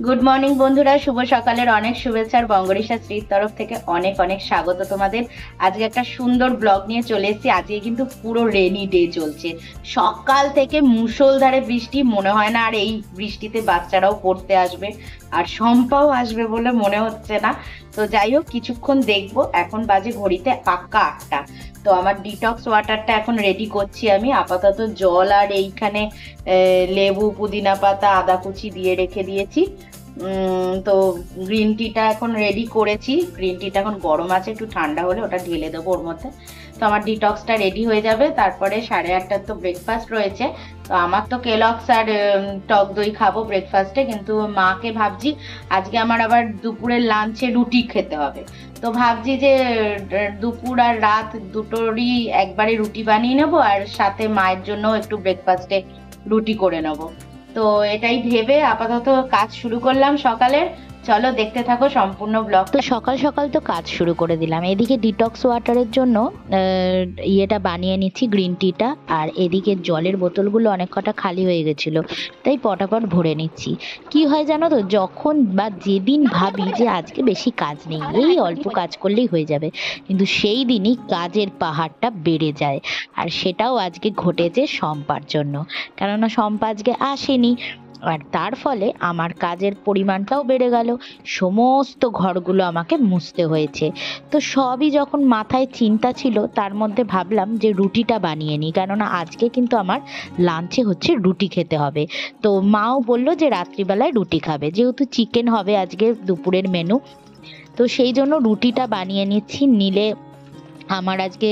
Good morning বন্ধুরা, শুভ সকালের অনেক শুভেচ্ছা। আর বঙ্গরিশা শ্রীর তরফ থেকে অনেক অনেক স্বাগত তোমাদের। আজকে একটা সুন্দর ব্লগ নিয়ে চলে এসেছি। আজকে কিন্তু পুরো রেনি ডে চলছে, সকাল থেকে মুষলধারে বৃষ্টি। মনে হয় না আর এই বৃষ্টিতে বাচ্চারাও পড়তে আসবে, আর শম্পাও আসবে বলে মনে হচ্ছে না। তো যাই হোক, কিছুক্ষণ দেখবো। এখন বাজে ঘড়িতে পাক্কা 8টা। তো আমার ডিটক্স ওয়াটারটা এখন রেডি করছি আমি। আপাতত জল আর এইখানে লেবু, পুদিনা পাতা, আদা কুচি দিয়ে রেখে দিয়েছি। তো গ্রিন টিটা এখন রেডি করেছি। গ্রিন টিটা এখন গরম আছে, একটু ঠান্ডা হলে ওটা ঢেলে দেবো ওর মধ্যে। তো আমার ডিটক্সটা রেডি হয়ে যাবে। তারপরে 8:30টার তো ব্রেকফাস্ট রয়েছে। তো আমার তো কেলগস আর টক দই খাবো ব্রেকফাস্টে, কিন্তু মাকে ভাবছি আজকে আমার আবার দুপুরের লাঞ্চে রুটি খেতে হবে। তো ভাবছি যে দুপুর আর রাত দুটোরই একবারে রুটি বানিয়ে নেবো, আর সাথে মায়ের জন্য একটু ব্রেকফাস্টে রুটি করে নেবো। তো এটাই ভেবে আপাতত কাজ শুরু করলাম সকালের। চলো দেখতে থাকো সম্পূর্ণ ব্লগ। তো সকাল সকাল তো কাজ শুরু করে দিলাম। এদিকে ডিটক্স ওয়াটারের জন্য ইয়েটা বানিয়ে নিচ্ছি, গ্রিন টিটা। আর এদিকে জলের বোতলগুলো অনেক কটা খালি হয়ে গেছিল, তাই পটাপট ভরে নিচ্ছি। কি হয় জানো তো, যখন বা যেদিন ভাবি যে আজকে বেশি কাজ নেই, এই অল্প কাজ করলেই হয়ে যাবে, কিন্তু সেই দিনই কাজের পাহাড়টা বেড়ে যায়। আর সেটাও আজকে ঘটেছে শম্পার জন্য, কেননা শম্পা আজকে আসেনি। আর তার ফলে আমার কাজের পরিমাণটাও বেড়ে গেল। সমস্ত ঘরগুলো আমাকে মুছতে হয়েছে। তো সবই যখন মাথায় চিন্তা ছিল, তার মধ্যে ভাবলাম যে রুটিটা বানিয়ে নিই, কেননা আজকে কিন্তু আমার লাঞ্চে হচ্ছে রুটি খেতে হবে। তো মাও বললো যে রাত্রিবেলায় রুটি খাবে, যেহেতু চিকেন হবে আজকে দুপুরের মেনু। তো সেই জন্য রুটিটা বানিয়ে নিচ্ছি, নিলে আমার আজকে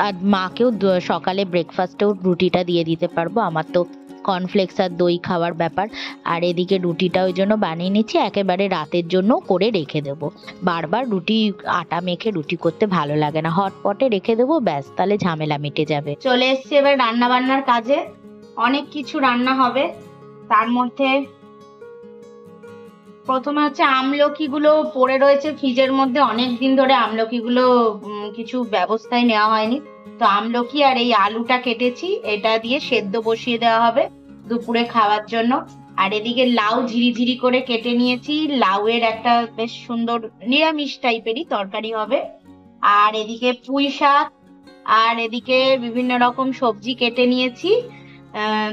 আর মাকেও সকালে ব্রেকফাস্টেও রুটিটা দিয়ে দিতে পারবো। আমার তো কর্নফ্লেক্স আর দই খাওয়ার ব্যাপার। আর এদিকে রুটিটা ওই জন্য বানিয়ে নিচ্ছি, একেবারে রাতের জন্য করে রেখে দেবো। বারবার রুটি আটা মেখে রুটি করতে ভালো লাগে না, হটপটে রেখে দেবো, ব্যাস, তাহলে ঝামেলা মিটে যাবে। চলে এসছি এবার রান্না বান্নার কাজে। অনেক কিছু রান্না হবে, তার মধ্যে প্রথমে হচ্ছে আমলকি গুলো পড়ে রয়েছে ফ্রিজের মধ্যে অনেক দিন ধরে। আমলকি গুলো কিছু ব্যবস্থাই নেওয়া হয়নি। তো আমলকি আর এই আলুটা কেটেছি, এটা দিয়ে সেদ্ধ বসিয়ে দেওয়া হবে দুপুরে খাওয়ার জন্য। আর এদিকে লাউ ঝিরিঝিরি করে কেটে নিয়েছি, লাউয়ের একটা বেশ সুন্দর নিরামিষ টাইপেরই তরকারি হবে। আর এদিকে পুঁই শাক, আর এদিকে বিভিন্ন রকম সবজি কেটে নিয়েছি।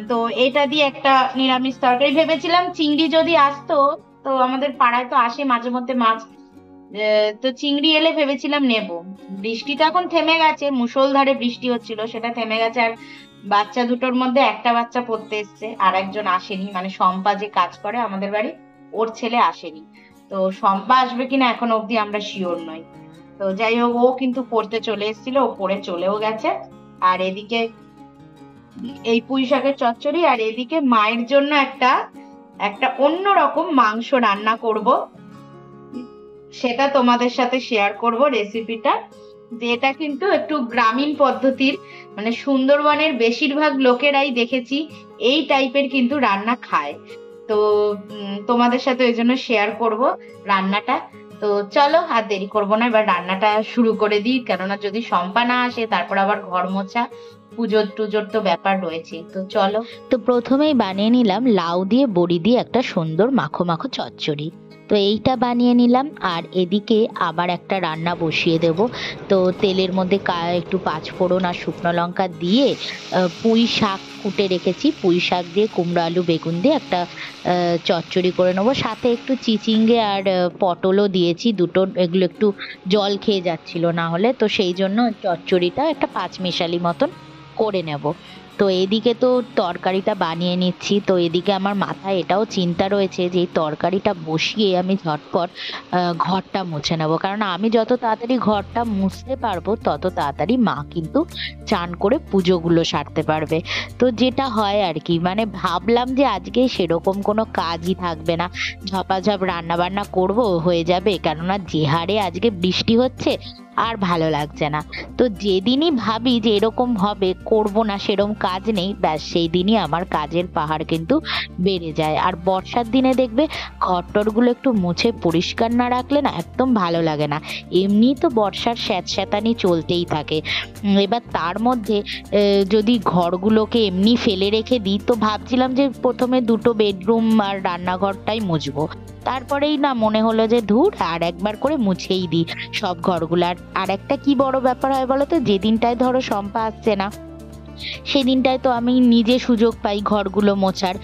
তো এটা দিয়ে একটা নিরামিষ তরকারি ভেবেছিলাম। চিংড়ি যদি আসতো, তো আমাদের পাড়ায় তো আসে মাঝে মধ্যে মাছ, তো চিংড়ি এলে ভেবেছিলাম নেব। বৃষ্টিটা এখন থেমে গেছে, মুষলধারে বৃষ্টি হচ্ছিল, সেটা থেমে গেছে। আর বাচ্চা দুটোর মধ্যে একটা বাচ্চা পড়তে এসছে, আর একজন আসেনি, মানে শম্পা যে কাজ করে আমাদের বাড়ি, ওর ছেলে আসেনি। তো শম্পা আসবে কিনা এখন অবধি আমরা শিওর নই। তো যাই হোক, ও কিন্তু পড়তে চলে এসেছিল, ও পড়ে চলেও গেছে। আর এদিকে এই পুঁই শাকের চচ্চড়ি, আর এদিকে মায়ের জন্য একটা একটা অন্যরকম মাংস রান্না করব, সেটা তোমাদের সাথে শেয়ার করব রেসিপিটা। যেটা কিন্তু একটু গ্রামীণ পদ্ধতির, মানে সুন্দরবনের বেশিরভাগ লোকেরাই দেখেছি এই টাইপের কিন্তু রান্না খায়। তো তোমাদের সাথে ওই জন্য শেয়ার করব রান্নাটা। তো চলো আর দেরি করবো না, এবার রান্নাটা শুরু করে দিই, কেননা যদি শম্পা না আসে তারপর আবার ঘর মোছা, পুজোর টুজোর তো ব্যাপার রয়েছে। তো চলো। তো প্রথমেই বানিয়ে নিলাম লাউ দিয়ে বড়ি দিয়ে একটা সুন্দর মাখো মাখো চচ্চড়ি। তো এইটা বানিয়ে নিলাম। আর এদিকে আবার একটা রান্না বসিয়ে দেব। তো তেলের মধ্যে একটু পাঁচফোড়ন আর শুকনো লঙ্কা দিয়ে পুঁই শাক কুটে রেখেছি, পুঁই শাক দিয়ে কুমড়ো আলু বেগুন দিয়ে একটা চচ্চড়ি করে নেবো। সাথে একটু চিচিঙ্গে আর পটলও দিয়েছি দুটো, এগুলো একটু জল খেয়ে যাচ্ছিল না হলে, তো সেই জন্য চচ্চড়িটা একটা পাঁচমিশালি মতন করে নেব। তো এদিকে তো তরকারিটা বানিয়ে নিচ্ছি। তো এদিকে আমার মাথায় এটাও চিন্তা রয়েছে যে এই তরকারিটা বসিয়ে আমি ঝটপট ঘরটা মুছে নেবো, কারণ আমি যত তাড়াতাড়ি ঘরটা মুছতে পারবো তত তাড়াতাড়ি মা কিন্তু চান করে পুজোগুলো সারতে পারবে। তো যেটা হয় আর কি, মানে ভাবলাম যে আজকে সেরকম কোনো কাজই থাকবে না, ঝপাঝপ রান্না বান্না করবো, হয়ে যাবে। কেননা যে হারে আজকে বৃষ্টি হচ্ছে, আর ভালো লাগছে না। তো যেদিনই ভাবি যে এরকম হবে, করব না, সেরকম কাজ নেই, ব্যাস সেই দিনই আমার কাজের পাহাড় কিন্তু বেড়ে যায়। আর বর্ষার দিনে দেখবে ঘরটরগুলো একটু মুছে পরিষ্কার না রাখলে না একদম ভালো লাগে না। এমনি তো বর্ষার স্যাঁতস্যাঁতানি চলতেই থাকে, এবার তার মধ্যে যদি ঘরগুলোকে এমনি ফেলে রেখে দিই, তো ভাবছিলাম যে প্রথমে দুটো বেডরুম আর রান্নাঘরটাই মুছবো, তারপরেই না মনে হলো যে ধুর আর একবার করে মুছেই দিই সব ঘরগুলো। আর একটা কি বড় ব্যাপার হয় বলতো, যেদিনটায় ধরো শম্পা আসছে না সেদিনটায় তো আমি নিজে সুযোগ পাই ঘরগুলো মোছার।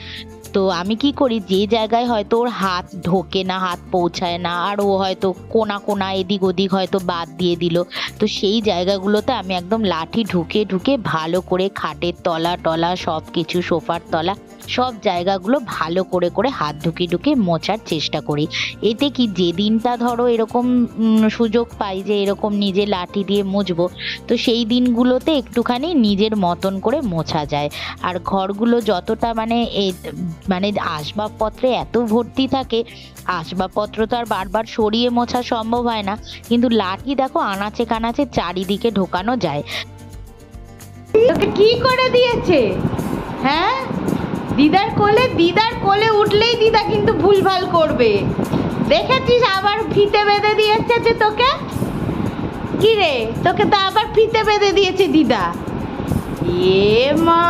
তো আমি কি করি, যে জায়গায় হয়তো ওর হাত ঢোকে না, হাত পৌঁছায় না, আর ও হয়তো কোনা কোনা এদিক ওদিক হয়তো বাদ দিয়ে দিল, তো সেই জায়গাগুলোতে আমি একদম লাঠি ঢুকে ঢুকে ভালো করে খাটের তলা টলা সব কিছু, সোফার তলা, সব জায়গাগুলো ভালো করে করে হাত ঢুকিয়ে ঢুকিয়ে মোছার চেষ্টা করি। এতে কি যেদিনটা ধরো এরকম সুযোগ পাই যে এরকম নিজে লাঠি দিয়ে মুছবো, তো সেই দিনগুলোতে একটুখানি নিজের মতন করে মোছা যায়। আর ঘরগুলো যতটা মানে আসবাবপত্রে এত ভর্তি থাকে, আসবাবপত্র তো আর বারবার সরিয়ে মোছা সম্ভব হয় না, কিন্তু লাঠি দেখো আনাচে কানাচে চারিদিকে ঢোকানো যায়। তোকে কি করে দিয়েছে? হ্যাঁ, দিদার কোলে উঠলেই দিদা কিন্তু ভুলভাল করবে। দেখেছিস আবার ফিতে বেঁধে দিয়েছে যে তোকে। কি রে, তোকে তো আবার ফিতে বেঁধে দিয়েছে দিদা। এ মা,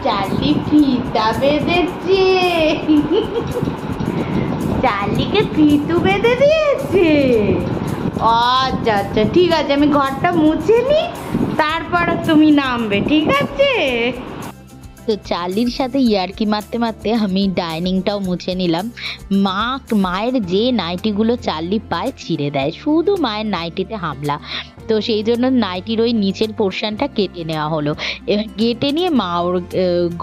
চার্লি ফিতা বেঁধেছে। চার্লিকে ফিতু বেঁধে দিয়েছে। আচ্ছা আচ্ছা, ঠিক আছে, আমি ঘরটা মুছে নি, তারপর তুমি নামবে, ঠিক আছে? তো চার্লির সাথে ইয়ার্কি মারতে মারতে আমি ডাইনিংটাও মুছে নিলাম। মায়ের যে নাইটিগুলো চার্লি পায় ছিঁড়ে দেয়, শুধু মায়ের নাইটিতে হামলা। তো সেই জন্য নাইটির ওই নিচের পোর্শনটা কেটে নেওয়া হলো। এবার কেটে নিয়ে মা ওর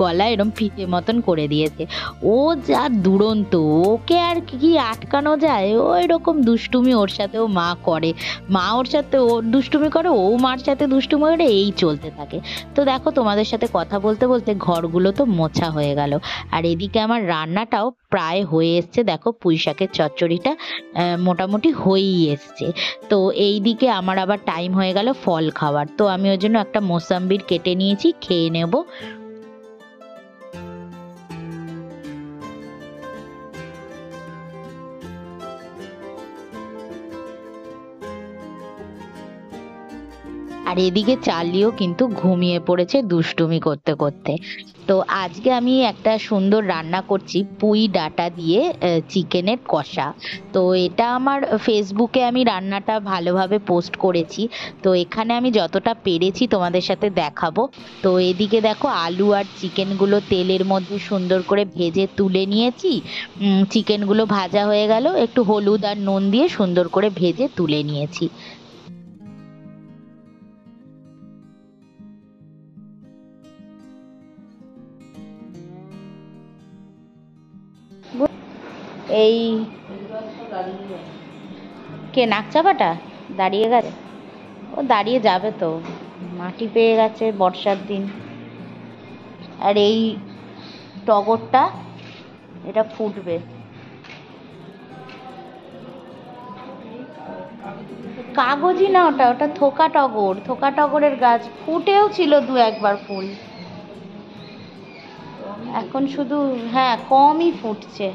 গলায় এরম ফিতে মতন করে দিয়েছে। ও যা দুরন্ত, ওকে আর কি আটকানো যায়? ওই রকম দুষ্টুমি ওর সাথেও মা করে, মা ওর সাথে ওর দুষ্টুমি করে, ও মার সাথে দুষ্টুমি করে, এই চলতে থাকে। তো দেখো, তোমাদের সাথে কথা বলতে বলতে ঘরগুলো তো মোছা হয়ে গেল, আর এদিকে আমার রান্নাটাও প্রায় হয়ে এসছে। দেখো পুঁই শাকের চচ্চড়িটা মোটামুটি হয়েই এসছে। তো এই দিকে আমার আবার টাইম হয়ে গেল ফল খাওয়ার, তো আমি ওই জন্য একটা মোসাম্বির কেটে নিয়েছি, খেয়ে নেব। আর এদিকে চার্লিও কিন্তু ঘুমিয়ে পড়েছে দুষ্টুমি করতে করতে। তো আজকে আমি একটা সুন্দর রান্না করছি পুঁই ডাঁটা দিয়ে চিকেনের কষা। তো এটা আমার ফেসবুকে আমি রান্নাটা ভালোভাবে পোস্ট করেছি, তো এখানে আমি যতটা পেরেছি তোমাদের সাথে দেখাবো। তো এদিকে দেখো আলু আর চিকেনগুলো তেলের মধ্যে সুন্দর করে ভেজে তুলে নিয়েছি। চিকেনগুলো ভাজা হয়ে গেল, একটু হলুদ আর নুন দিয়ে সুন্দর করে ভেজে তুলে নিয়েছি। এই কে নাক চাপাটা দাঁড়িয়ে গেছে? ও দাঁড়িয়ে যাবে তো, মাটি পেয়ে গেছে বর্ষার দিন। আর এই টগরটা, এটা ফুটবে। কাগজি না, ওটা ওটা থোকা টগর, থোকা টগরের গাছ, ফুটেও ছিল দু একবার ফুল, এখন শুধু হ্যাঁ কমই ফুটছে।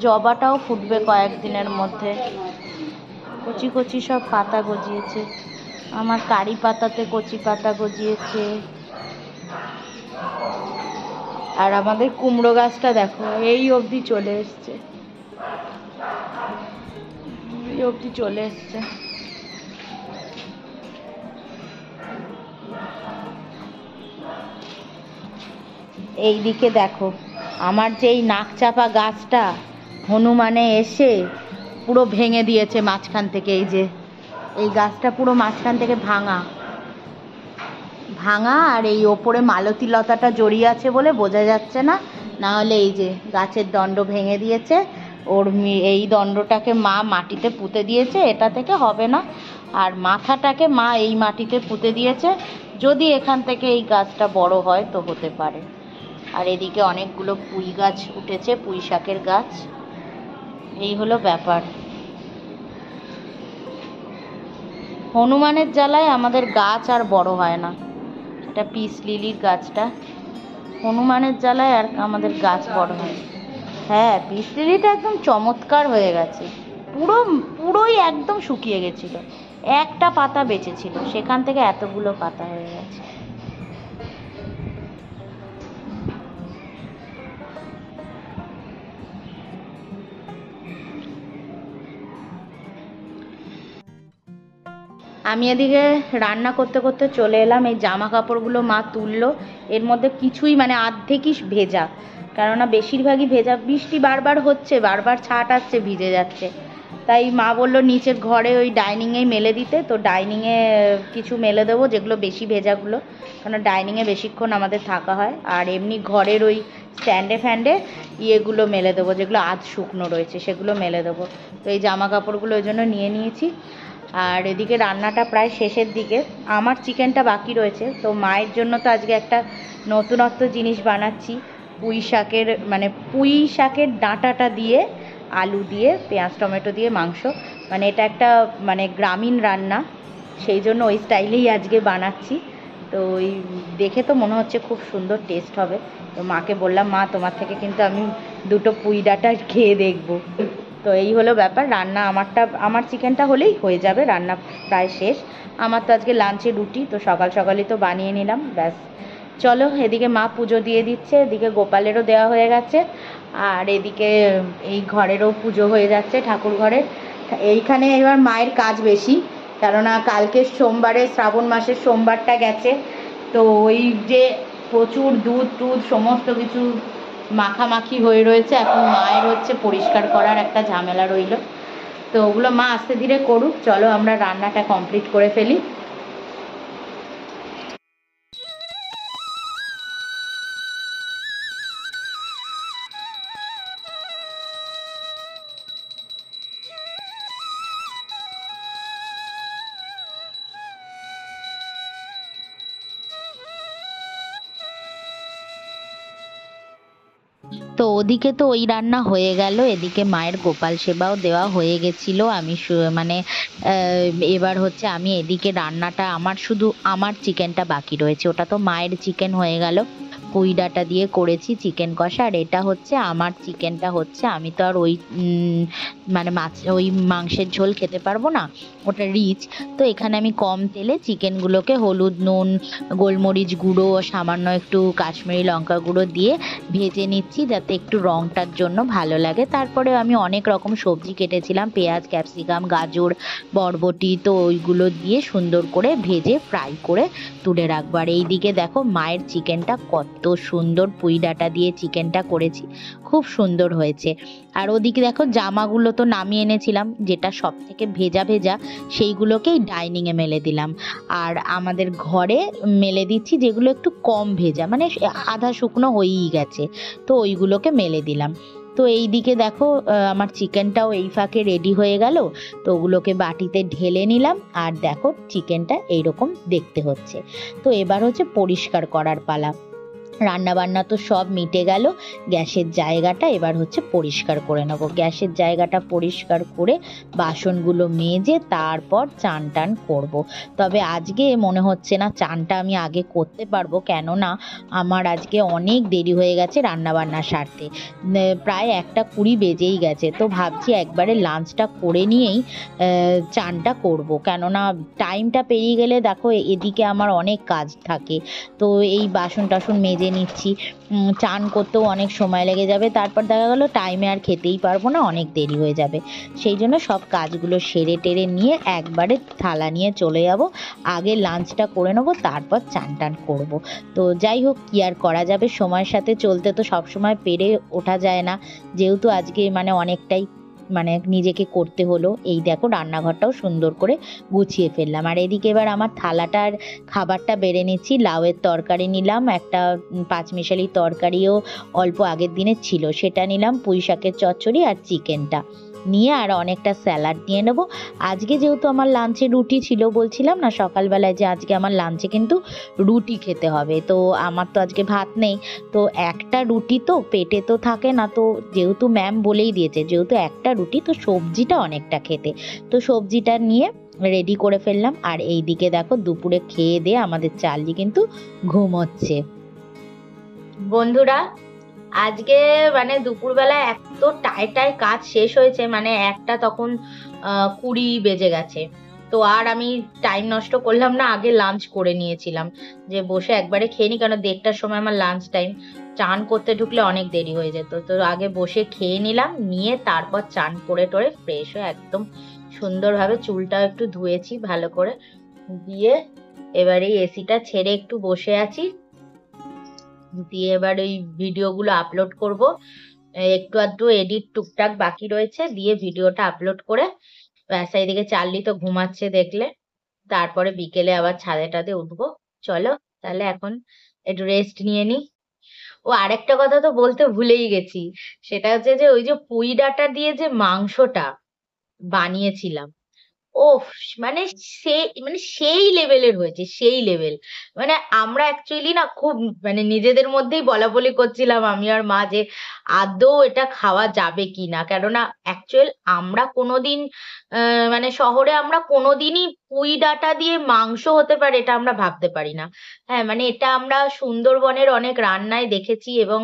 জবাটাও ফুটবে কয়েকদিনের মধ্যে। কচি কচি সব পাতা গজিয়েছে, আমার কারি পাতাতে কচি পাতা গজিয়েছে। আর আমাদের কুমড়ো গাছটা দেখো এই অবধি চলে এসছে, এই অবধি চলে এসছে। এইদিকে দেখো আমার যে এই নাকচাপা গাছটা হনুমানে এসে পুরো ভেঙে দিয়েছে মাঝখান থেকে। এই যে এই গাছটা পুরো মাঝখান থেকে ভাঙা ভাঙা, আর এই ওপরে মালতী লতাটা জড়িয়ে আছে বলে বোঝা যাচ্ছে না, না হলে এই যে গাছের দণ্ড ভেঙে দিয়েছে। এই দণ্ডটাকে মা মাটিতে পুঁতে দিয়েছে, এটা থেকে হবে না। আর মাথাটাকে মা এই মাটিতে পুঁতে দিয়েছে, যদি এখান থেকে এই গাছটা বড় হয় তো হতে পারে। আর এদিকে অনেকগুলো পুঁই গাছ উঠেছে, পুঁই শাকের গাছ। এই হলো ব্যাপার। হনুমানের জ্বালায় আমাদের গাছ আর বড় হয় না। এটা পিস লিলির গাছটা, হনুমানের জ্বালায় আর আমাদের গাছ বড় হয়। হ্যাঁ, পিস লিলিটা একদম চমৎকার হয়ে গেছে, পুরোই একদম শুকিয়ে গেছিল, একটা পাতা বেঁচে ছিল, সেখান থেকে এতগুলো পাতা হয়ে গেছে। আমি এদিকে রান্না করতে করতে চলে এলাম। এই জামা কাপড়গুলো মা তুললো, এর মধ্যে কিছুই মানে অর্ধেকই ভেজা, কেননা বেশিরভাগই ভেজা, বৃষ্টি বারবার হচ্ছে, বারবার ছাট আসছে, ভিজে যাচ্ছে। তাই মা বললো নিচের ঘরে ওই ডাইনিংয়েই মেলে দিতে, তো ডাইনিংয়ে কিছু মেলে দেবো যেগুলো বেশি ভেজাগুলো, কারণ ডাইনিংয়ে বেশিক্ষণ আমাদের থাকা হয়। আর এমনি ঘরের ওই স্ট্যান্ডে ফ্যান্ডে ইয়েগুলো মেলে দেবো, যেগুলো আধ শুকনো রয়েছে সেগুলো মেলে দেবো। তো এই জামা কাপড়গুলো ওই জন্য নিয়ে নিয়েছি। আর এদিকে রান্নাটা প্রায় শেষের দিকে, আমার চিকেনটা বাকি রয়েছে। তো মায়ের জন্য তো আজকে একটা নতুনত্ব জিনিস বানাচ্ছি, পুঁই শাকের ডাঁটাটা দিয়ে, আলু দিয়ে, পেঁয়াজ টমেটো দিয়ে মাংস, মানে এটা একটা মানে গ্রামীণ রান্না, সেই জন্য ওই স্টাইলেই আজকে বানাচ্ছি। তো ওই দেখে তো মনে হচ্ছে খুব সুন্দর টেস্ট হবে। তো মাকে বললাম, মা তোমার থেকে কিন্তু আমি দুটো পুঁই ডাঁটা খেয়ে দেখবো। তো এই হলো ব্যাপার। রান্না আমার চিকেনটা হলেই হয়ে যাবে, রান্না প্রায় শেষ। আমার তো আজকে লাঞ্চে রুটি, তো সকাল সকালই তো বানিয়ে নিলাম, ব্যাস। চলো, এদিকে মা পুজো দিয়ে দিচ্ছে, এদিকে গোপালেরও দেওয়া হয়ে গেছে, আর এদিকে এই ঘরেরও পুজো হয়ে যাচ্ছে, ঠাকুর ঘরের। এইখানে এবার মায়ের কাজ বেশি, কেননা কালকে সোমবারে, শ্রাবণ মাসের সোমবারটা গেছে। তো ওই যে প্রচুর দুধ টুধ সমস্ত কিছু মাখামাখি হয়ে রয়েছে, এখন মায়ের হচ্ছে পরিষ্কার করার একটা ঝামেলা রইল। তো ওগুলো মা আস্তে ধীরে করুক, চলো আমরা রান্নাটা কমপ্লিট করে ফেলি। তো ওদিকে তো ওই রান্না হয়ে গেল, এদিকে মায়ের গোপাল সেবাও দেওয়া হয়ে গেছিল। আমি মানে এবার হচ্ছে আমি এদিকে রান্নাটা, শুধু আমার চিকেনটা বাকি রয়েছে, ওটা তো মায়ের চিকেন হয়ে গেল, পুঁই ডাঁটা দিয়ে করেছি চিকেন কষা। আর এটা হচ্ছে আমার চিকেনটা হচ্ছে, আমি তো আর ওই মানে ওই মাংসের ঝোল খেতে পারবো না, ওটা রিচ। তো এখানে আমি কম তেলে চিকেনগুলোকে হলুদ, নুন, গোলমরিচ গুঁড়ো, সামান্য একটু কাশ্মীরি লঙ্কা গুঁড়ো দিয়ে ভেজে নিচ্ছি, যাতে একটু রংটার জন্য ভালো লাগে। তারপরে আমি অনেক রকম সবজি কেটেছিলাম, পেঁয়াজ, ক্যাপসিকাম, গাজর, বরবটি, তো ওইগুলো দিয়ে সুন্দর করে ভেজে ফ্রাই করে তুলে রাখবো। আর এইদিকে দেখো মায়ের চিকেনটা কত সুন্দর, পুঁই ডাঁটা দিয়ে চিকেনটা করেছি, খুব সুন্দর হয়েছে। আর ওদিকে দেখো জামাগুলো তো নামিয়ে এনেছিলাম, যেটা সব থেকে ভেজা ভেজা, সেইগুলোকেই ডাইনিংয়ে মেলে দিলাম। আর আমাদের ঘরে মেলে দিচ্ছি যেগুলো একটু কম ভেজা, মানে আধা শুকনো হয়েই গেছে, তো ওইগুলোকে মেলে দিলাম। তো এই দিকে দেখো আমার চিকেনটাও এই ফাঁকে রেডি হয়ে গেল, তো ওগুলোকে বাটিতে ঢেলে নিলাম। আর দেখো চিকেনটা এইরকম দেখতে হচ্ছে। তো এবার হচ্ছে পরিষ্কার করার পালা। রান্না বান্না তো সব মিটে গেল, গ্যাসের জায়গাটা এবার হচ্ছে পরিষ্কার করে নেব। গ্যাসের জায়গাটা পরিষ্কার করে বাসনগুলো মেজে তারপর চান টান করব। তবে আজকে মনে হচ্ছে না চানটা আমি আগে করতে পারবো, কেননা আমার আজকে অনেক দেরি হয়ে গেছে রান্না বান্না সারতে, প্রায় 1:20 বেজেই গেছে। তো ভাবছি একবারে লাঞ্চটা করে নিয়েই চানটা করব, কেননা টাইমটা পেরিয়ে গেলে দেখো এদিকে আমার অনেক কাজ থাকে। তো এই বাসন টাসন মেজে নিচ্ছি, চান করতেও অনেক সময় লেগে যাবে, তারপর দেখা গেল টাইমে আর খেতেই পারবো না, অনেক দেরি হয়ে যাবে। সেই জন্য সব কাজগুলো সেরে টেরে নিয়ে একবারে থালা নিয়ে চলে যাব, আগে লাঞ্চটা করে নেবো, তারপর চান টান করবো। তো যাই হোক, কি আর করা যাবে, সময়ের সাথে চলতে তো সব সময় পেরে ওঠা যায় না, যেহেতু আজকে মানে অনেকটাই নিজেকে করতে হলো। এই দেখো রান্নাঘরটাও সুন্দর করে গুছিয়ে ফেললাম। আর এদিকে এবার আমার থালাটার খাবারটা বেড়ে নিচ্ছি। লাউয়ের তরকারি নিলাম, একটা পাঁচমিশালি তরকারিও অল্প আগের দিনের ছিল সেটা নিলাম, পুঁই শাকের চচ্চড়ি আর চিকেনটা নিয়ে আর অনেকটা স্যালাড নিয়ে নেবো। আজকে যেহেতু আমার লাঞ্চে রুটি ছিল, বলছিলাম না সকালবেলায় যে আজকে আমার লাঞ্চে কিন্তু রুটি খেতে হবে, তো আমার তো আজকে ভাত নেই, তো একটা রুটি তো পেটে তো থাকে না, তো যেহেতু ম্যাম বলেই দিয়েছে যেহেতু একটা রুটি, তো সবজিটা অনেকটা খেতে, তো সবজিটা নিয়ে রেডি করে ফেললাম। আর এইদিকে দেখো দুপুরে খেয়ে দিয়ে আমাদের চার্লি কিন্তু ঘুমোচ্ছে। বন্ধুরা, আজকে মানে দুপুরবেলা এত টাই কাজ শেষ হয়েছে, মানে একটা তখন 20 বেজে গেছে। তো আর আমি টাইম নষ্ট করলাম না, আগে লাঞ্চ করে নিয়েছিলাম, যে বসে একবারে খেয়ে নি, কারণ 1টার সময় আমার লাঞ্চ টাইম। চান করতে ঢুকলে অনেক দেরি হয়ে যেত, তো আগে বসে খেয়ে নিলাম, নিয়ে তারপর চান করে টোরে ফ্রেশ হয়ে একদম সুন্দরভাবে চুলটা একটু ধুয়েছি ভালো করে, দিয়ে এবারে এসিটা ছেড়ে একটু বসে আছি। দিয়ে এবার ওই ভিডিও গুলো আপলোড করব, একটু আধটু এডিট টুকটাক বাকি রয়েছে, দিয়ে ভিডিওটা আপলোড করে ব্যাস। এইদিকে চার্লি তো ঘুমাচ্ছে দেখলে, তারপরে বিকেলে আবার ছাদে টাদে উঠবো। চলো তাহলে এখন একটু রেস্ট নিয়ে নি। ও আরেকটা কথা তো বলতে ভুলেই গেছি, সেটা হচ্ছে যে ওই যে পুঁই ডাঁটা দিয়ে যে মাংসটা বানিয়েছিলাম, ওফ, মানে সেই লেভেলের হয়েছে, সেই লেভেল। মানে আমরা অ্যাকচুয়ালি না খুব মানে নিজেদের মধ্যেই বলা বলি করছিলাম আমি আর মা, যে আদৌ এটা খাওয়া যাবে কি না, কেননা অ্যাকচুয়াল আমরা কোনোদিন মানে শহরে আমরা কোনোদিনই পুঁই ডাঁটা দিয়ে মাংস হতে পারে এটা আমরা ভাবতে পারি না। হ্যাঁ, মানে এটা আমরা সুন্দরবনের অনেক রান্নায় দেখেছি, এবং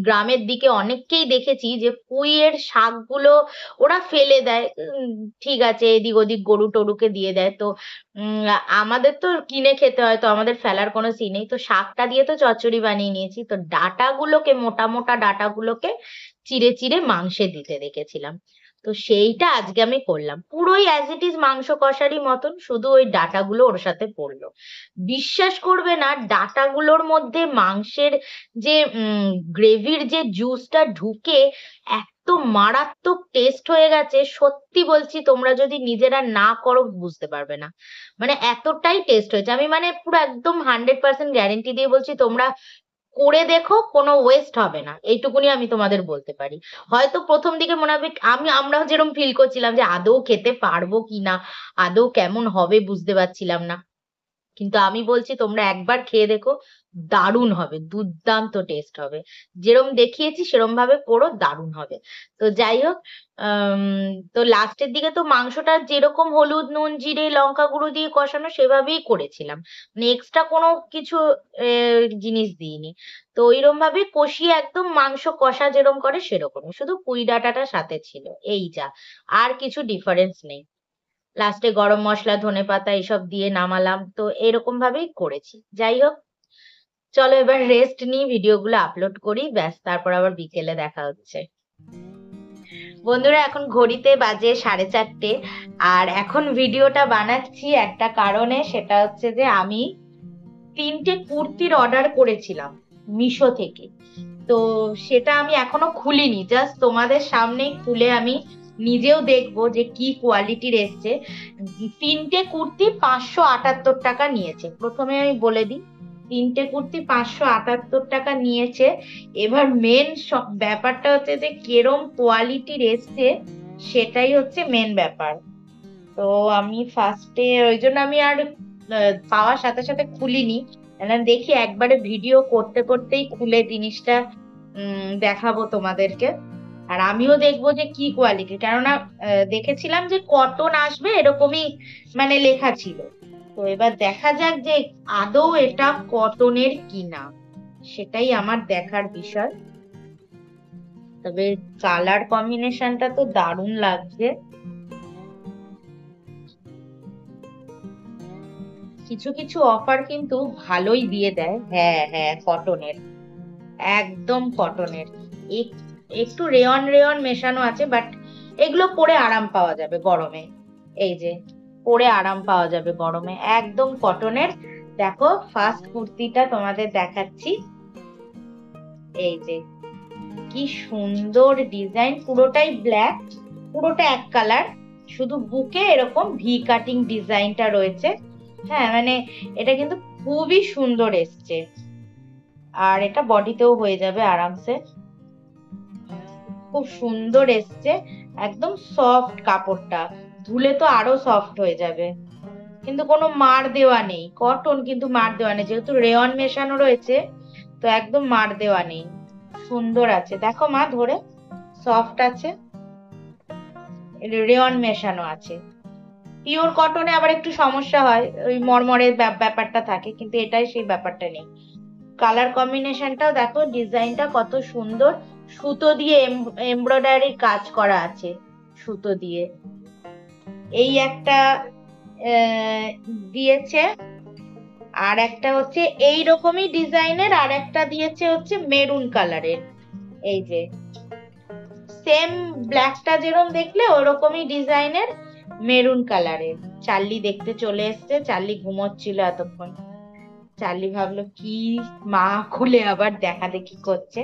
গ্রামের দিকে অনেককেই দেখেছি যে পুঁইয়ের শাকগুলো ওরা ফেলে দেয়। ঠিক আছে, এদিক ওদিক গরু টরুকে দিয়ে দেয়, তো আমাদের তো কিনে খেতে হয়, তো আমাদের ফেলার কোনো সিন নেই। তো শাকটা দিয়ে তো চচ্চড়ি বানিয়ে নিয়েছি, তো ডাঁটাগুলোকে, মোটা মোটা ডাঁটাগুলোকে চিড়ে চিড়ে মাংসে দিতে রেখেছিলাম। তো সেইটা আজকে আমি করলাম, পুরোই অ্যাজ ইট ইজ মাংস কষারই মতন, শুধু ওই ডাঁটাগুলো ওর সাথে পড়লো। বিশ্বাস করবে না, ডাঁটাগুলোর মধ্যে মাংসের যে গ্রেভির যে জুসটা ঢুকে এত মারাত্মক টেস্ট হয়ে গেছে, সত্যি বলছি, তোমরা যদি নিজেরা না করো বুঝতে পারবে না। মানে এতটাই টেস্ট হয়েছে, আমি মানে পুরো একদম 100% গ্যারেন্টি দিয়ে বলছি, তোমরা করে দেখো, কোনো ওয়েস্ট হবে না, এইটুকুনি আমি তোমাদের বলতে পারি। হয়তো প্রথম দিকে মনে হবে, আমরাও যেরকম ফিল করছিলাম যে আদৌ খেতে পারবো কিনা, আদৌ কেমন হবে বুঝতে পারছিলাম না, কিন্তু আমি বলছি তোমরা একবার খেয়ে দেখো, দারুণ হবে, দুর্দান্ত টেস্ট হবে। যেরম দেখিয়েছি সেরম ভাবে করো, দারুণ হবে। তো যাই হোক, তো লাস্টের দিকে তো মাংসটা যেরকম হলুদ নুন জিরে লঙ্কা গুঁড়ো দিয়ে কষানো সেভাবেই করেছিলাম, মানে এক্সট্রা কোনো কিছু জিনিস দিইনি। তো ওইরকম ভাবে কষিয়ে একদম মাংস কষা যেরকম করে সেরকমই, শুধু পুঁই ডাঁটাটা সাথে ছিল, এই যা, আর কিছু ডিফারেন্স নেই। লাস্টে গরম মশলা ধনেপাতা এসব দিয়ে নামালাম, তো এরকম ভাবেই করেছি। যাই হোক, চলো এবার রেস্ট নিই, ভিডিওগুলো আপলোড করি, ব্যাস, তারপর আবার বিকেলে দেখা হচ্ছে। বন্ধুরা, এখন ঘড়িতে বাজে 4:30, আর এখন ভিডিওটা বানাচ্ছি একটা কারণে, সেটা হচ্ছে যে আমি 3টে কুর্তির অর্ডার করেছিলাম মিশো থেকে। তো সেটা আমি এখনো খুলিনি, জাস্ট তোমাদের সামনে খুলে আমি নিজেও দেখবো যে কি কোয়ালিটির এসছে। 3টে কুর্তি 578 টাকা নিয়েছে, প্রথমে আমি বলে দিই, 3টে কুর্তি 578 টাকা নিয়েছে। এবার মেন ব্যাপারটা হচ্ছে যে কিরম কোয়ালিটির এসছে, সেটাই হচ্ছে মেন ব্যাপার। তো আমি ফার্স্টে ওই জন্য আমি আর পাওয়ার সাথে সাথে খুলিনি, দেখি একবারে ভিডিও করতে করতেই খুলে জিনিসটা দেখাবো তোমাদেরকে। আর আমিও দেখবো যে কি কোয়ালিটি, কেননা দেখেছিলাম যে কটন আসবে এরকমই মানে লেখা ছিল। তো এবার দেখা যাক যে আদৌ এটা কটনের কিনা, সেটাই আমার দেখার বিষয়। তবে কালার কম্বিনেশনটা তো দারুণ লাগছে। কিছু কিছু অফার কিন্তু ভালোই দিয়ে দেয়। হ্যাঁ হ্যাঁ, কটনের, একদম কটনের, একটু রেয়ন রেয়ন মেশানো আছে, বাট এগুলো পরে আরাম পাওয়া যাবে গরমে। এই যে পরে আরাম পাওয়া যাবে গরমে, একদম কটনের। দেখো ফার্স্ট কুর্তিটা তোমাদের দেখাচ্ছি, এই যে কি সুন্দর ডিজাইন, পুরোটাই ব্ল্যাক, পুরোটা এক কালার, শুধু বুকে এরকম ভি কাটিং ডিজাইনটা রয়েছে। হ্যাঁ, মানে এটা কিন্তু খুবই সুন্দর এসছে, আর এটা বডিতেও হয়ে যাবে আরামসে, খুব সুন্দর এসছে। একদম সফট কাপড়টা, ধুলে তো আরো সফট হয়ে যাবে, কিন্তু কোনো মার দেওয়া নেই, কটন কিন্তু মার দেওয়া নেই, যেহেতু রেয়ন মেশানো রয়েছে, তো একদম মার দেওয়া নেই, সুন্দর আছে। দেখো মা ধরে, সফট আছে, রেয়ন মেশানো আছে, পিওর কটনে আবার একটু সমস্যা হয়, ওই মরমরের ব্যাপারটা থাকে, কিন্তু এটাই সেই ব্যাপারটা নেই। কালার কম্বিনেশনটাও দেখো, ডিজাইনটা কত সুন্দর, সুতো দিয়ে এমব্রয়ডারি কাজ করা আছে সুতো দিয়ে। এই একটা দিয়েছে, আর একটা হচ্ছে এইরকমই ডিজাইনের আর একটা দিয়েছে হচ্ছে মেরুন কালারের। এই যে সেম ব্ল্যাকটা যেরকম দেখলে ওরকমই ডিজাইনের মেরুন কালারের। চার্লি দেখতে চলে এসছে, চার্লি ঘুমোচ্ছিল এতক্ষণ। চার্লি ভাবলো কি মা খুলে আবার দেখা দেখি করছে।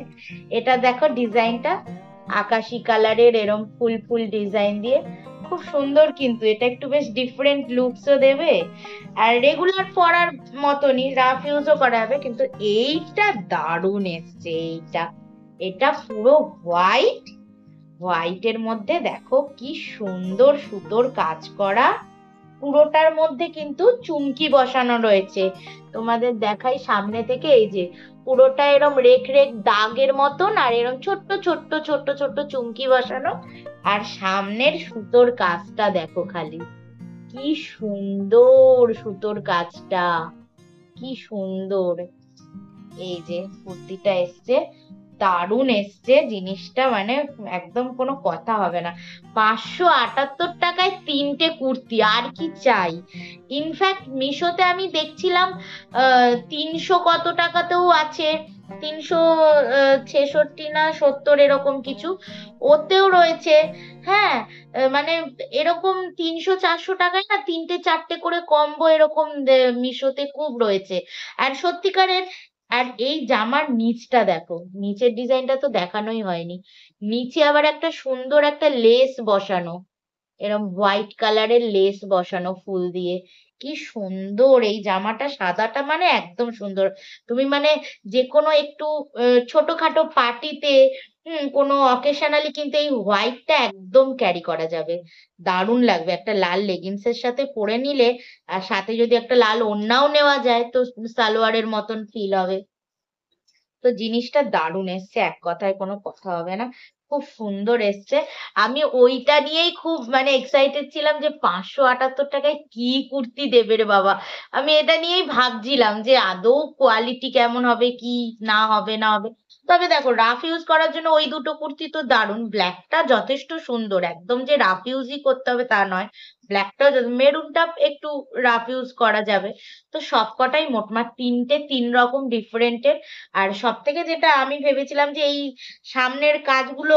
এটা দেখো ডিজাইনটা, আকাশি কালারের এরম ফুল ফুল ডিজাইন দিয়ে, খুব সুন্দর। কিন্তু এটা একটু বেশ ডিফারেন্ট লুকসও দেবে, আর রেগুলার পরার মতনই রাফ ইউজও করা যাবে। কিন্তু এইটা দারুণ এসছে। এইটা, এটা পুরো হোয়াইট, হোয়াইটের মধ্যে দেখো কি সুন্দর সুতোর কাজ করা, পুরোটার মধ্যে কিন্তু চুমকি বসানো রয়েছে। তোমাদের দেখাই সামনে থেকে, এই যে পুরোটা এরম রেখ রেখ দাগের মতন, আর এরম ছোট্ট ছোট্ট ছোট্ট ছোট্ট চুমকি বসানো। আর সামনের সুতোর কাজটা দেখো খালি, কি সুন্দর সুতোর কাজটা, কি সুন্দর। এই যে কুর্তিটা এসছে, দারুণ এসছে জিনিসটা, মানে একদম কোনো কথা হবে না। 578 টাকায় 3টে কুর্তি, আর কি চাই। ইনফ্যাক্ট মিশোতে আমি দেখছিলাম 300 কত টাকাতেও আছে, 366 না 70 এরকম কিছু, ওতেও রয়েছে। হ্যাঁ, মানে এরকম 300-400 টাকায় না 3টে 4টে করে কম্বো এরকম মিশোতে খুব রয়েছে। আর সত্যিকারের, আর এই জামার নিচটা দেখো, নিচের ডিজাইনটা তো দেখানোই হয়নি। নিচে আবার একটা সুন্দর একটা লেস বসানো, এরকম হোয়াইট কালারের লেস বসানো ফুল দিয়ে, কি সুন্দর। এই জামাটা সাদাটা মানে একদম সুন্দর। তুমি মানে যে কোনো একটু ছোটখাটো পার্টিতে, কোনো অকেশনালি কিন্তু এই হোয়াইটটা একদম ক্যারি করা যাবে, দারুণ লাগবে। একটা লাল লেগিংস এর সাথে পরে নিলে, আর সাথে যদি একটা লাল ওড়নাও নেওয়া যায় তো সালোয়ারের মতন ফিল হবে। তো জিনিসটা দারুণ এসছে, এক কথায় কোনো কথা হবে না, খুব সুন্দর এসছে। আমি ওইটা নিয়েই খুব মানে এক্সাইটেড ছিলাম যে 578 টাকায় কি কুর্তি দেবে রে বাবা। আমি এটা নিয়েই ভাবছিলাম যে আদৌ কোয়ালিটি কেমন হবে, কি না হবে না হবে। তবে দেখো রাফ ইউজ করার জন্য ওই দুটো কুর্তি তো দারুণ, ব্ল্যাকটা যথেষ্ট সুন্দর, একদম যে রাফ ইউজই করতে হবে তা নয়, ব্ল্যাকটাও, মেরুনটা একটু রাফ ইউজ করা যাবে। তো সবকটাই মোটমাট 3 রকম ডিফারেন্টের। আর সব থেকে যেটা আমি ভেবেছিলাম যে এই সামনের কাজগুলো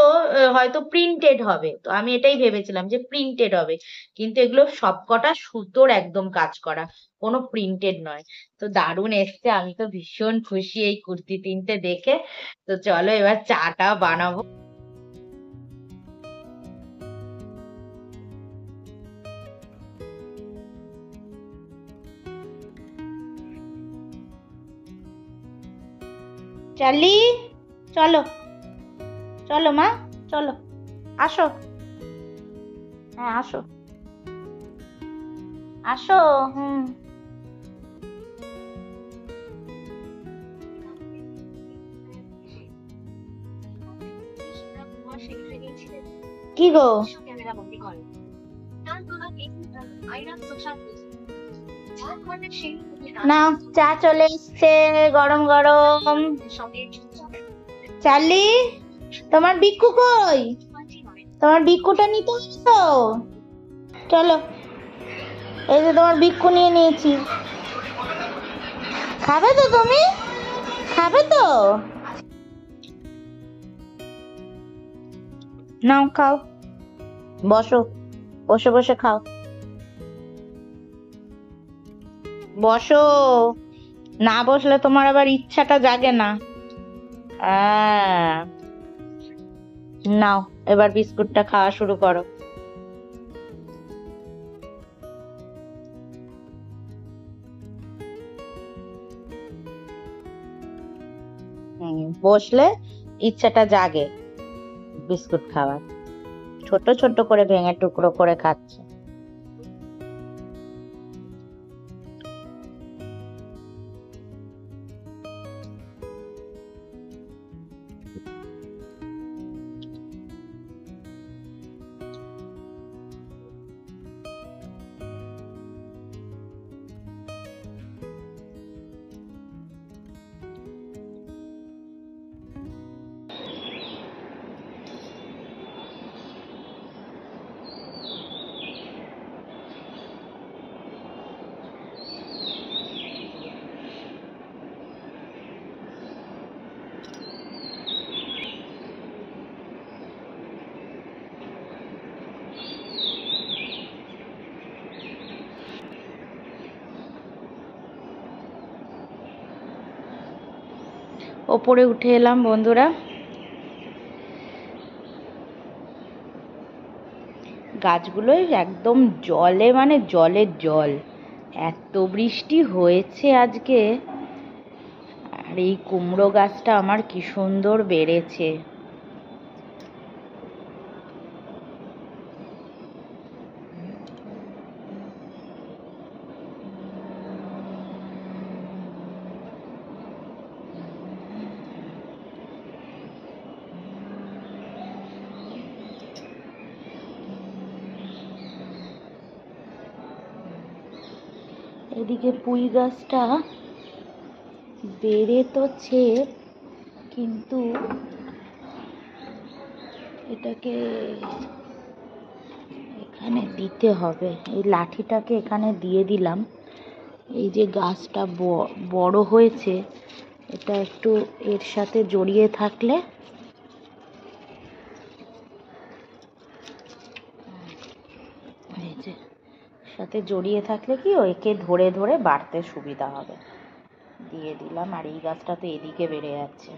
হয়তো প্রিন্টেড হবে, তো আমি এটাই ভেবেছিলাম যে প্রিন্টেড হবে, কিন্তু এগুলো সবকটা সুতোর একদম কাজ করা, কোনো প্রিন্টেড নয়। তো দারুণ এসছে, আমি তো ভীষণ খুশি এই কুর্তি 3টে দেখে। তো চলো এবার চাটা বানাবো। চার্লি, চলো চলো মা, চলো, আসো, হ্যাঁ আসো, আসো। হুম, কি গো, নাও চা চলে এসছে গরম গরম। চার্লি, তোমার বিক্কু কই? তোমার বিক্কুটা নিতে হবে তো, চলো। এই যে তোমার বিক্কু নিয়ে নিয়েছি, খাবে তো তুমি, খাবে তো, নাও খাও, বসো, বসে বসে খাও, বসো। না বসলে তোমার আবার ইচ্ছাটা জাগে না। আহ, নাও এবার বিস্কুটটা খাওয়া শুরু করো। বসলে ইচ্ছাটা জাগে বিস্কুট খাওয়ার। ছোট ছোট করে ভেঙে টুকরো করে খাচ্ছে। ওপরে উঠে এলাম বন্ধুরা। গাছগুলোই একদম জলে, মানে জলের জল, এত বৃষ্টি হয়েছে আজকে। আর এই কুমড়ো গাছটা আমার কি সুন্দর বেড়েছে। এদিকে পুঁই গাছটা বেড়েছে, কিন্তু এটাকে এখানে দিতে হবে। এই লাঠিটাকে এখানে দিয়ে দিলাম। এই যে গাছটা বড় হয়েছে, এটা একটু এর সাথে জড়িয়ে থাকলে, এই যে সাথে জড়িয়ে থাকলে কি একে ধরে ধরে বাড়তে সুবিধা হবে। দিয়ে দিলাম। আর এই গাছটা তো এদিকে বেড়ে যাচ্ছে।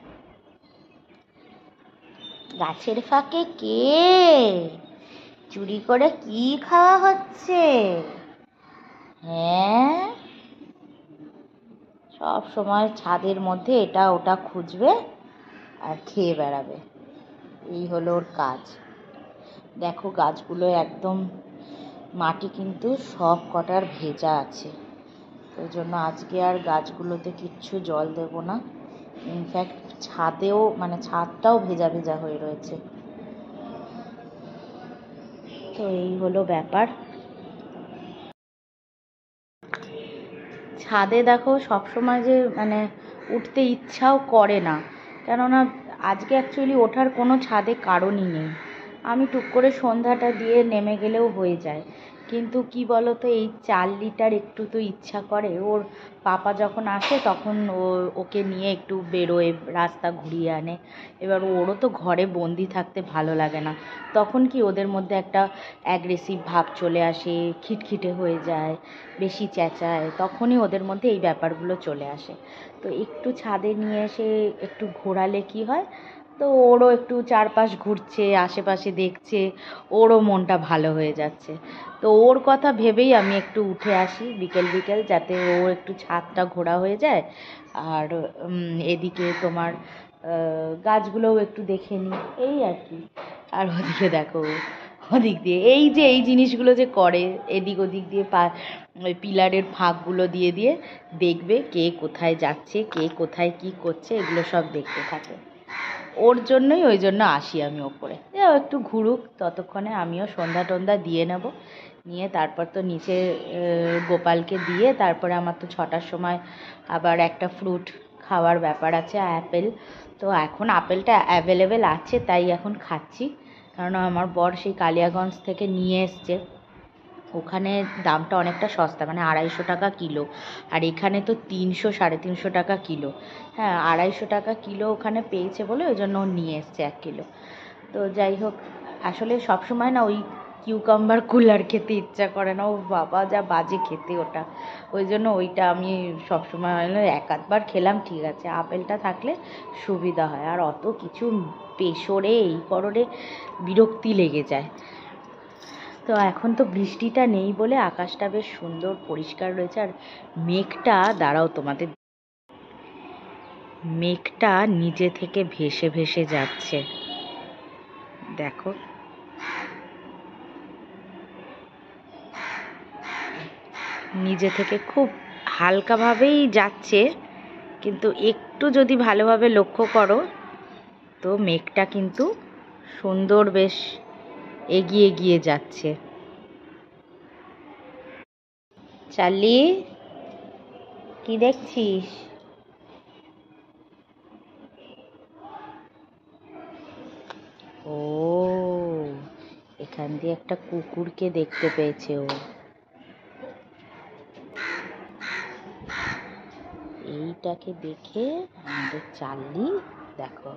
গাছের ফাঁকে কে চুরি করে কি খাওয়া হচ্ছে? হ্যাঁ, সব সময় ছাদের মধ্যে এটা ওটা খুঁজবে আর খেয়ে বেড়াবে। এই হলো ওর কাজ। দেখো গাছগুলো একদম মাটি কিন্তু সব কটার ভেজা আছে। ওই জন্য আজকে আর গাছগুলোতে কিচ্ছু জল দেব না। ইনফ্যাক্ট ছাদেও, মানে ছাদটাও ভেজা ভেজা হয়ে রয়েছে। তো এই হলো ব্যাপার। ছাদে দেখো সবসময় যে মানে উঠতে ইচ্ছাও করে না, কেননা আজকে অ্যাকচুয়ালি ওঠার কোনো ছাদে কারণই নেই। আমি টুক করে সন্ধ্যাটা দিয়ে নেমে গেলেও হয়ে যায়, কিন্তু কি বলো তো, এই 4 লিটার একটু তো ইচ্ছা করে। ওর পাপা যখন আসে তখন ওকে নিয়ে একটু বেরোয়, রাস্তা ঘুরিয়ে আনে। এবার ওরও তো ঘরে বন্দি থাকতে ভালো লাগে না, তখন কি ওদের মধ্যে একটা অ্যাগ্রেসিভ ভাব চলে আসে, খিটখিটে হয়ে যায়, বেশি চেঁচায়, তখনই ওদের মধ্যে এই ব্যাপারগুলো চলে আসে। তো একটু ছাদে নিয়ে এসে একটু ঘোরালে কি হয়, তো ওরও একটু চারপাশ ঘুরছে, আশেপাশে দেখছে, ওরও মনটা ভালো হয়ে যাচ্ছে। তো ওর কথা ভেবেই আমি একটু উঠে আসি বিকেল বিকেল, যাতে ওর একটু ছাদটা ঘোরা হয়ে যায়। আর এদিকে তোমার গাছগুলোও একটু দেখে নিই, এই আর কি। আর ওদিকে দেখো, ওদিক দিয়ে এই জিনিসগুলো যে করে, এদিক ওদিক দিয়ে ওই পিলারের ফাঁকগুলো দিয়ে দিয়ে দেখবে কে কোথায় যাচ্ছে, কে কোথায় কি করছে, এগুলো সব দেখতে থাকে। ওর জন্যই, ওই জন্য আসি আমি ওপরে, ও একটু ঘুরুক, ততক্ষণে আমিও সন্ধ্যা টন্ধা দিয়ে নেব। নিয়ে তারপর তো নিচে গোপালকে দিয়ে তারপরে আমার তো 6টার সময় আবার একটা ফ্রুট খাওয়ার ব্যাপার আছে, আপেল। তো এখন আপেলটা অ্যাভেলেবেল আছে, তাই এখন খাচ্ছি। কারণ আমার বর সেই কালিয়াগঞ্জ থেকে নিয়ে এসছে। ওখানে দামটা অনেকটা সস্তা, মানে 250 টাকা কিলো। আর এখানে তো 300 350 টাকা কিলো। হ্যাঁ, 250 টাকা কিলো ওখানে পেয়েছে বলে ওই জন্য ও নিয়ে এসছে 1 কিলো। তো যাই হোক, আসলে সবসময় না ওই কিউকাম্বার কুলার খেতে ইচ্ছা করে না। ও বাবা, যা বাজে খেতে ওটা। ওই জন্য ওইটা আমি সবসময় এক আধবার খেলাম, ঠিক আছে। আপেলটা থাকলে সুবিধা হয়, আর অত কিছু পেশরে এই কররে বিরক্তি লেগে যায়। তো এখন তো বৃষ্টিটা নেই বলে আকাশটা বেশ সুন্দর পরিষ্কার রয়েছে। আর মেঘটা, দাঁড়াও তোমাদের, মেঘটা নিজে থেকে ভেসে ভেসে যাচ্ছে, দেখো। নিজে থেকে খুব হালকাভাবেই যাচ্ছে, কিন্তু একটু যদি ভালোভাবে লক্ষ্য করো তো মেঘটা কিন্তু সুন্দর বেশ এগিয়ে এগিয়ে যাচ্ছে। চার্লি, কি দেখছিস? ও, এখান দিয়ে একটা কুকুরকে দেখতে পেয়েছে ও। এইটাকে দেখে আমাদের চার্লি, দেখো,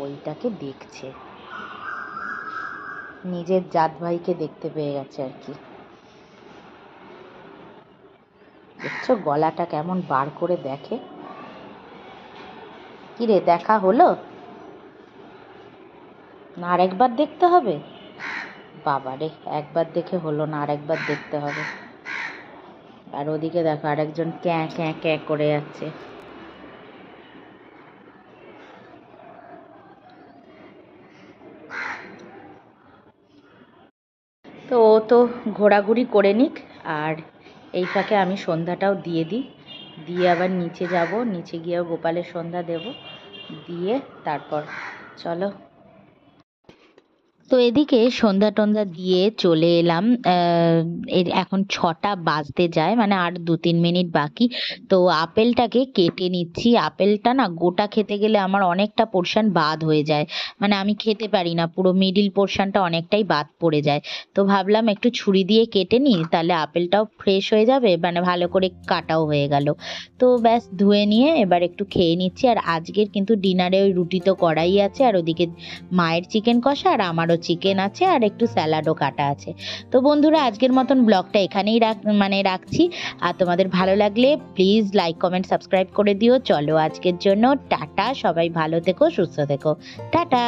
ওইটাকে দেখছে, নিজের জাত ভাইকে দেখতে পেয়ে গেছে আর কি। দেখছো গলাটা কেমন বার করে দেখে। কি রে, দেখা হলো না? আরেকবার দেখতে হবে? বাবা রে, একবার দেখে হলো না, আরেকবার দেখতে হবে। আর ওদিকে দেখো আরেকজন ক্যাঁ ক্যাঁ ক্যাঁ করে যাচ্ছে। তো ও তো ঘোরাঘুরি করে নিক, আর এই ফাঁকে আমি সন্ধ্যাটাও দিয়ে দিই। দিয়ে আবার নিচে যাব, নিচে গিয়েও গোপালের সন্ধ্যা দেব, দিয়ে তারপর চলো। তো এদিকে সন্ধ্যা টন্ধ্যা দিয়ে চলে এলাম। এখন 6টা বাজতে যায়, মানে আর 2-3 মিনিট বাকি। তো আপেলটাকে কেটে নিচ্ছি। আপেলটা না গোটা খেতে গেলে আমার অনেকটা পোর্শন বাদ হয়ে যায়, মানে আমি খেতে পারি না, পুরো মিডিল পোর্শনটা অনেকটাই বাদ পড়ে যায়। তো ভাবলাম একটু ছুরি দিয়ে কেটে নিই, তাহলে আপেলটাও ফ্রেশ হয়ে যাবে, মানে ভালো করে কাটাও হয়ে গেল। তো ব্যাস ধুয়ে নিয়ে এবার একটু খেয়ে নিচ্ছি। আর আজকের কিন্তু ডিনারে ওই রুটি তো করাই আছে, আর ওদিকে মায়ের চিকেন কষা আর আমারও চিকেন আছে, আর একটু স্যালাডও কাটা আছে। তো বন্ধুরা, আজকের মতন ব্লগটা এখানেই রাখছি। আর তোমাদের ভালো লাগলে প্লিজ লাইক কমেন্ট সাবস্ক্রাইব করে দিও। চলো আজকের জন্য টাটা, সবাই ভালো থেকো, সুস্থ থেকো, টাটা।